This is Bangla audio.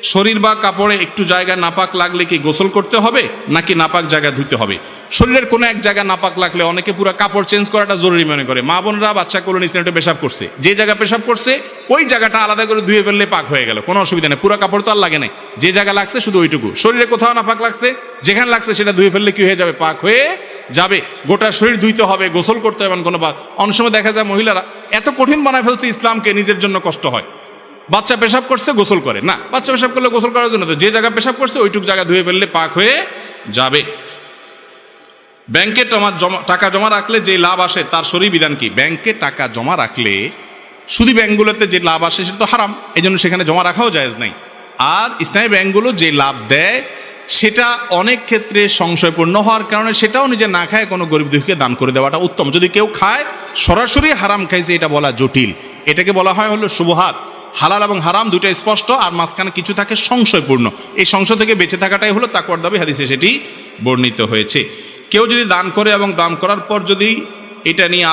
শরীর বা কাপড়ে একটু জায়গা নাপাক লাগলে কি গোসল করতে হবে নাকি নাপাক জায়গা ধুতে হবে? শরীরের কোনো এক জায়গা নাপাক লাগলে অনেকে পুরো কাপড় চেঞ্জ করাটা জরুরি মনে করে। মা বোনরা বাচ্চা কোলে নিচে একটু পেশাব করছে, যে জায়গা পেশাব করছে ওই জায়গাটা আলাদা করে ধুয়ে ফেললে পাক হয়ে গেল, কোনো অসুবিধা নেই। পুরো কাপড় তো আর লাগে নাই, যে জায়গা লাগছে শুধু ওইটুকু। শরীরে কোথাও নাপাক লাগছে, যেখানে লাগছে সেটা ধুয়ে ফেললে কি হয়ে যাবে? পাক হয়ে যাবে। গোটা শরীর ধুইতে হবে, গোসল করতে হবে এমন কোনো অনেক সময় দেখা যায় মহিলারা এত কঠিন বানায় ফেলছে ইসলামকে, নিজের জন্য কষ্ট হয়। বাচ্চা পেশাব করছে গোসল করে না, বাচ্চা পেশাব করলে গোসল করার জন্য তো যে জায়গা পেশাব করছে ওইটুক জায়গা ধুয়ে ফেললে পাক হয়ে যাবে। ব্যাংকে টাকা জমা রাখলে যে লাভ আসে তার শরীর বিধান কি? ব্যাংকে টাকা জমা রাখলে শুধু ব্যাংকগুলোতে যে লাভ আসে সেটা তো হারাম, এই জন্য সেখানে জমা রাখাও জায়েজ নাই। আর ইসলামী ব্যাংকগুলো যে লাভ দেয় সেটা অনেক ক্ষেত্রে সংশয়পূর্ণ হওয়ার কারণে সেটাও নিজে না খায় কোনো গরিব দুঃখীকে দান করে দেওয়াটা উত্তম। যদি কেউ খায় সরাসরি হারাম খাইছে এটা বলা জটিল, এটাকে বলা হয় হলো শুবহাত। হালাল এবং হারাম দুটো স্পষ্ট, আর মাঝখানে কিছু থাকে সংশয়পূর্ণ। এই সংশয় থেকে বেঁচে থাকাটাই হলো তাকওয়ার দাবি, হাদিসে সেটি বর্ণিত হয়েছে। কেউ যদি দান করে এবং দান করার পর যদি এটা নিয়ে